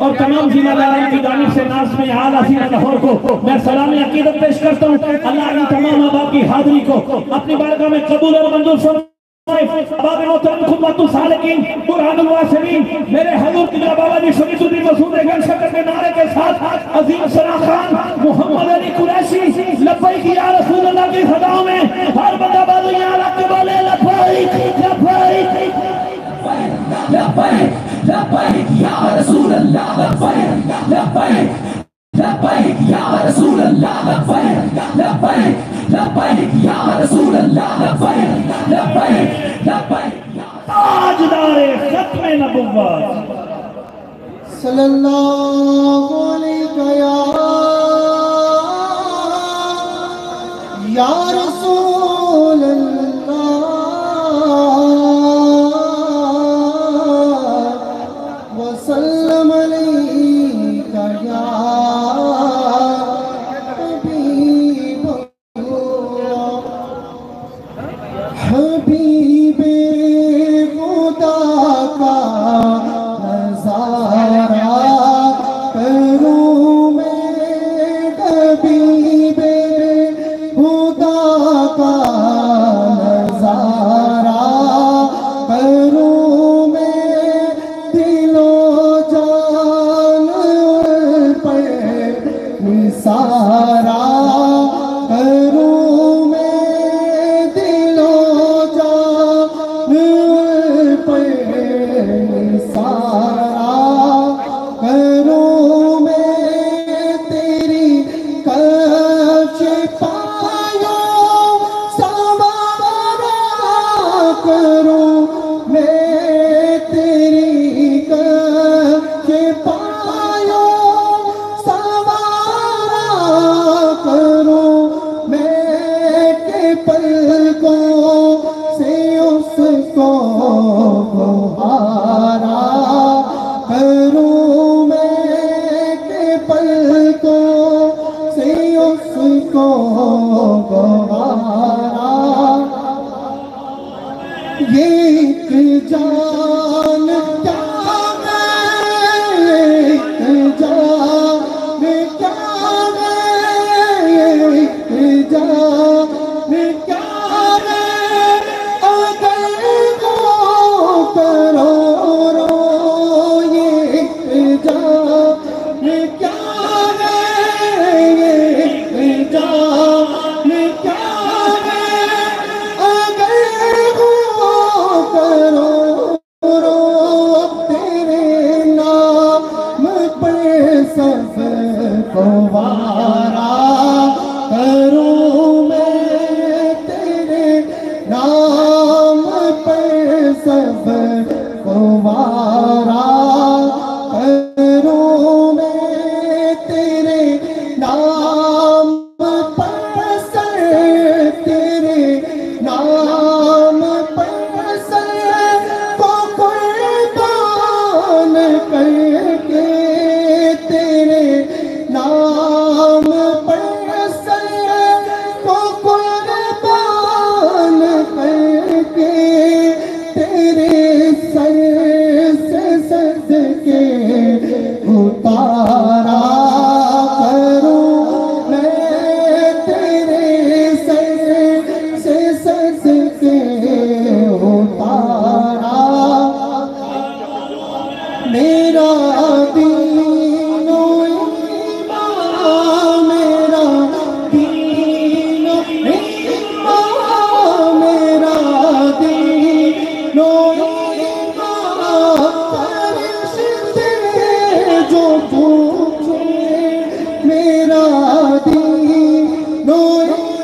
اور تمام ذمہ داران کی جانب سے ناظم اعلیٰ ضلع لاہور کو میں سلامی عقیدت پیش کرتا ہوں. اللہ ان تمام احباب کی حاضری کو اپنی بارگاہ میں قبول اور منظور فرمائے. احباب محترم خدمت السالکین برہان الواسمین میرے حضور قبلہ بابا جی شریف الدین مسعود گنج شکر کے نعرے کے ساتھ عظیم ثنا خان محمد علی قریشی لبیک یا رسول اللہ کی صداؤں میں ہر بندہ بازویاں رکھ کے بولے لبیک لبیک لبیک لبیک یا رسول اللہ لبیک لبیک لبیک یا رسول اللہ لبیک لبیک لبیک یا رسول اللہ لبیک لبیک لبیک تاجدار ختم نبوت صلی اللہ علیہ یا رسول اللہ وسلم علیہ یا حبیب اللہ حبیب خدا کا نظارہ کروں میں حبیب خدا کا نظارہ کروں میں دل و جان پر نثارہ کروں میں دل و جان پر نثارہ کروں میں تیری کفش پایوں سوارا کروں میں تیری کفش پایوں سوارا کروں میں کہ پلکوں سے اس کو بہارا کروں میں کہ پلکوں سے اس کو بہارا یہ ایک جان کیا ہے ایک جان کیا ہے ایک جان کیا ہے اگر وہ کرو رو یہ ایک جان کیا ہے ایک جان کیا ہے اگر وہ کرو رو تیرے نام پر سب کو وارا کروں میں تیرے نام پر سب کو وارا کروں میں تیرے نام پر سر تیرے نام پر سر کو قربان کر کے تیرے نام پر سر کو قربان کر کے تیرے سر سے صدقے اتارا کروں میں تیرے سر سے صدقے اتارا میرا دین و ایمان میرا دین و ایمان میرا دین و ایمان فرشتے جو پوچھے میرا دین و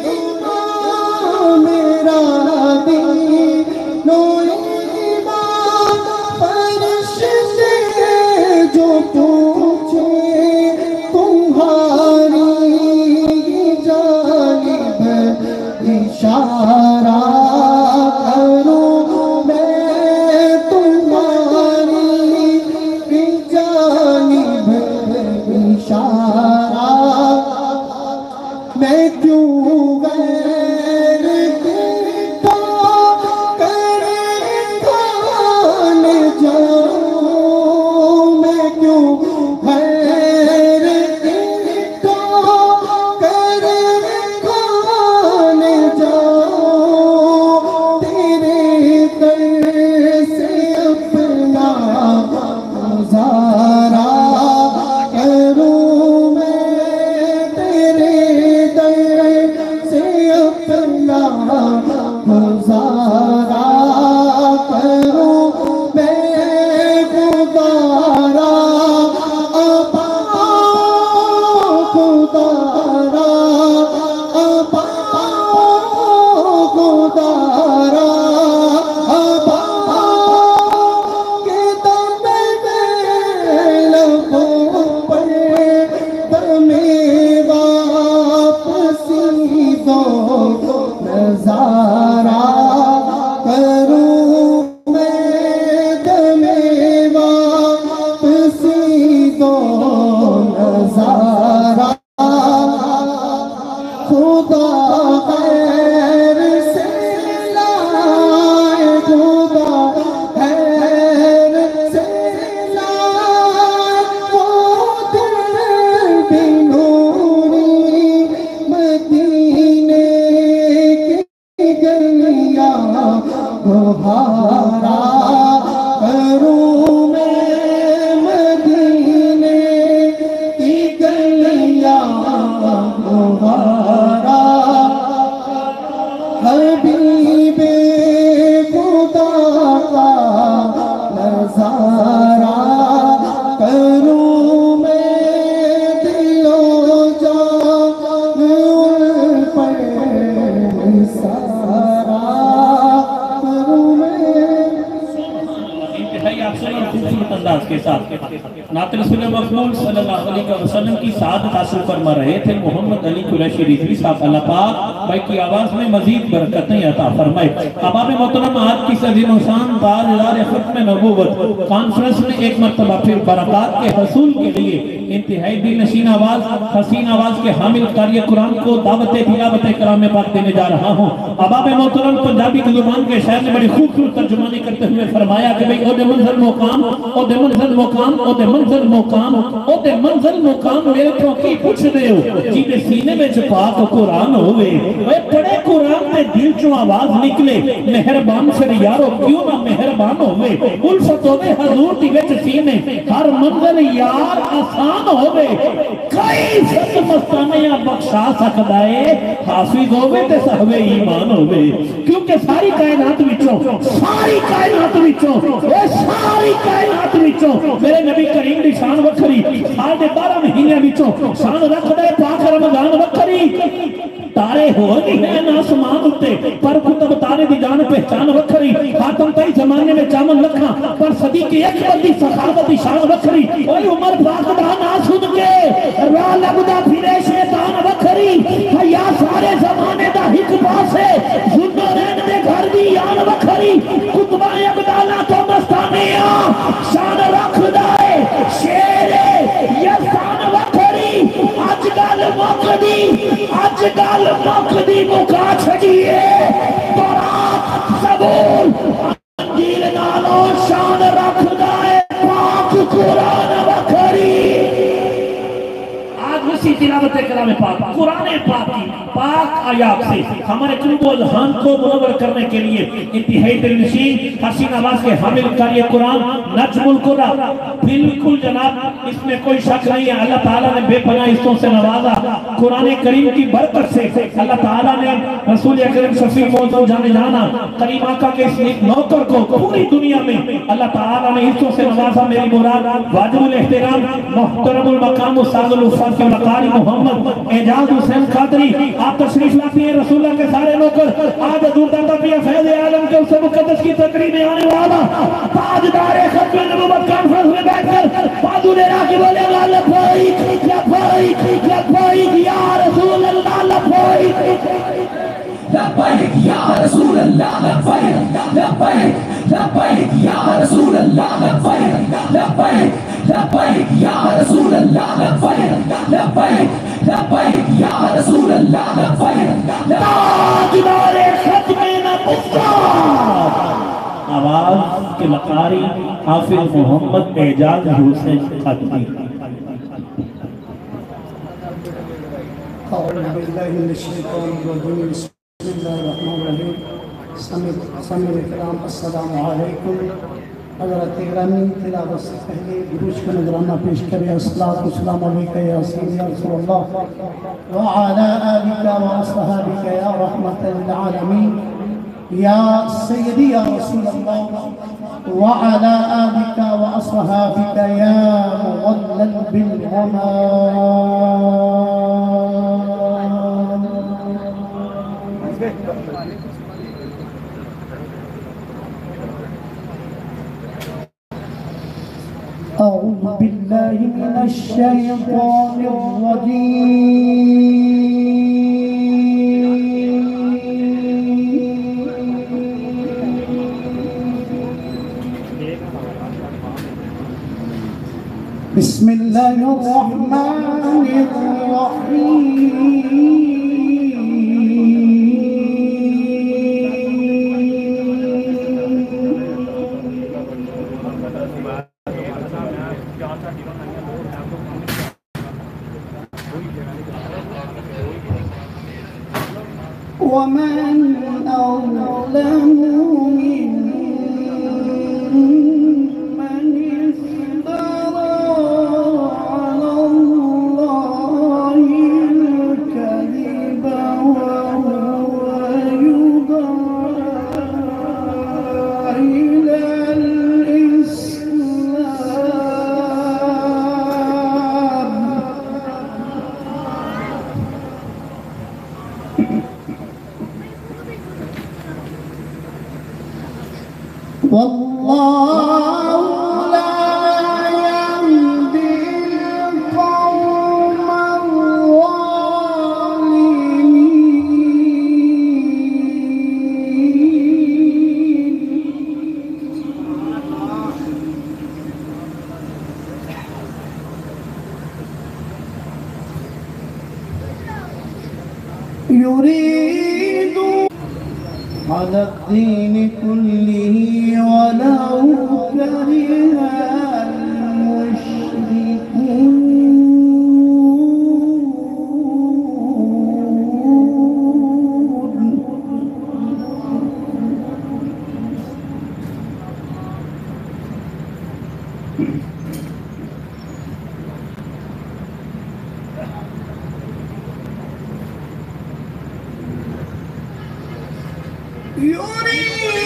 ایمان میرا دین و ایمان فرشتے جو پوچھے تمہاری جانب اشارہ کروں میں تمہاری جانب اشارہ میں کیوں غیر کو کرے کھان جاؤں میں کیوں غیر تو کر کھان جاؤ تیرے در سے اپنا گزارا کروں میں تیرے در سے اپنا گزارا کروں میں گزارا ابا گزارا ابا گزارا ابا کے دم میں لبوں پر دم واپسی دو نظارہ کروں میں دم واپسی دو نظارہ خدا غیر سے لائے خدا غیر سے لائے وہ دل بھی نوری مدینے کی گلیاں بہارا کروں میں مدینے کی گلیاں بہارا حبیب خدا کا نظارہ کروں میں دل و جان ان پر نثارا کروں میں انتہائی افضل اور خوبصورت انداز کے ساتھ نعت رسول مقبول صلی اللہ علیہ وسلم کی سعادت حاصل فرما رہے تھے محمد علی قریشی رضوی صاحب۔ اللہ پاک بھائی کی آواز میں مزید برکتیں عطا فرمائے۔ احباب محترم، آج کی عظیم الشان تاجدار ختم نبوت کانفرنس میں ایک مرتبہ پھر برکات کے حصول کے لیے انتہائی دل نشین آواز، حسین آواز کے حامل قاری قرآن کو دعوت تلاوت کلام پاک دینے جا رہا ہوں۔ احباب محترم، پنجابی کی زبان کے شاعر نے بڑی خوبصورت ترجمانی کرتے ہوئے فرمایا کہ بھئی او دے منزل مقام، او دے منزل مقام، او دے منزل مقام، او دے منزل مقام میرے تو کی پوچھ دے ہو جی دے سینے میں پاک قرآن ہوئے اے پڑے قرآن میں دل چوں آواز نکلے مہربان سے یارو کیوں نہ مہربان ہوئے الفت ہوئے حضور دی وچ سینے ہر منزل یار آسان ہوئے کئی ست مستانیاں بخشا سکتا ہے حافظ ہوئے تے صحبہ ایمان ہوئے کیونکہ ساری کائنات وچوں اے ساری کائنات وچوں میرے نبی کریم دی شان وکھری سال دے 12 مہینے وچوں شان رکھ دے پاک رمضان وکھری تارے ہو گئی ہے ناسمان اتے پر کتب تارے دی جان پہچان وکھری خاتم تائی زمانے میں چامن لکھا پر صدیق اکبر دی سخاوت دی شان وکھری اوہ عمر پاک دا ناسود کے راہ لگدا پھرے شیطان وکھری یا سارے زمانے دا حق پاسے زندورین دے گھر دی یان وکھری کتبہ ابدالہ تو مستانیاں شان رکھ دائے شیرے یسان وکھری آج گال مقدی مکا چھڑیے برات زبور انجیل نالو شان رکھ دائے پاک قرآن وکھری آج اسی تلاوت کلام پاک قرآن پاک کی پاک آیات سے ہمارے قلب و اذہان کو منور کرنے کے لیے انتہائی دلنشین حسین آواز کے حامل قاری قرآن نجم القرآن بالکل جناب اس میں کوئی شک نہیں ہے اللہ تعالیٰ نے بے پناہ حصوں سے نوازا قرآن کریم کی برکت سے اللہ تعالیٰ نے رسول اکرم شفیع موضوع جانے جانا کریم آقا کے اس نیک نوکر کو پوری دنیا میں اللہ تعالیٰ نے حصوں سے نوازا میری مراد واجب الاحترام محترم المقام استاد الوفاد کے مقاری محمد اعجاز حسین قادری آپ تشریف لاتی ہیں رسول اللہ کے سارے نوکر آج دور داتا پیا فیض عالم کے اسے مقدس کی تقریب میں آنے والا تاجدار ختم نبوت کانفرنس میں بیٹھ کر بازو لے رہا کہ بولے گا لبائک لبائک لبائک یا رسول اللہ لبائک لبائک یا رسول اللہ لبائک لبائک لبائک یا رسول اللہ لبائک لبائک لبائک یا رسول اللہ لبائک لبائک لبائک یا رسول اللہ لبائک تاجدار ختم نبوت آواز کے مقاری حافظ محمد اعجاز حسین قادری أعوذ بالله من الشيطان الرجيم بسم الله الرحمن الرحيم سامعین الکرام السلام علیکم حضرت گرامی تلاوت سے پہلے درود کا نذرانہ پیش کریں الصلاۃ والسلام علیک یا سیدی یا رسول اللہ وعلى آلك وأصحابك يا رحمة للعالمين يا سيدي يا رسول الله وعلى آلك وأصحابك يا مظلل بالغمام أعوذ بالله من الشيطان الرجيم بسم الله الرحمن الرحيم ومن أظلم ممن افترى على الله الكذب وهو يدعى إلى الإسلام والله لا يهدي القوم الظالمين يريد على الدين كله ولو كره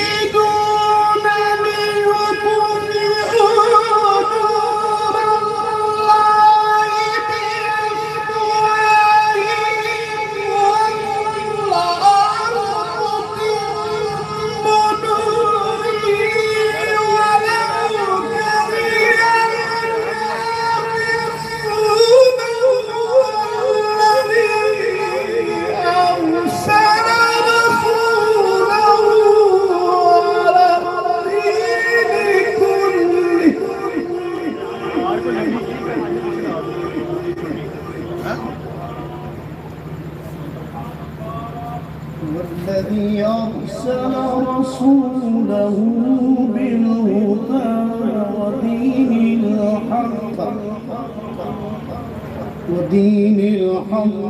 يريدون ليطفئوا نور الله بأفواههم والله متم نوره ولو كره الكافرون الذي أرسل والذي أرسل رسوله بالهدى ودين الحق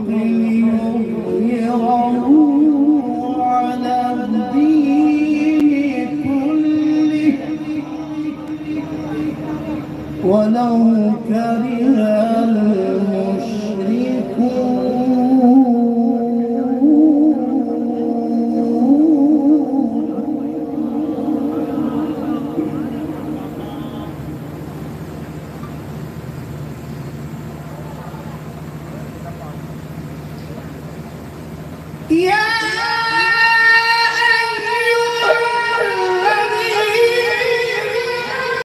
ليظهره على الدين كله ولو كره المشركون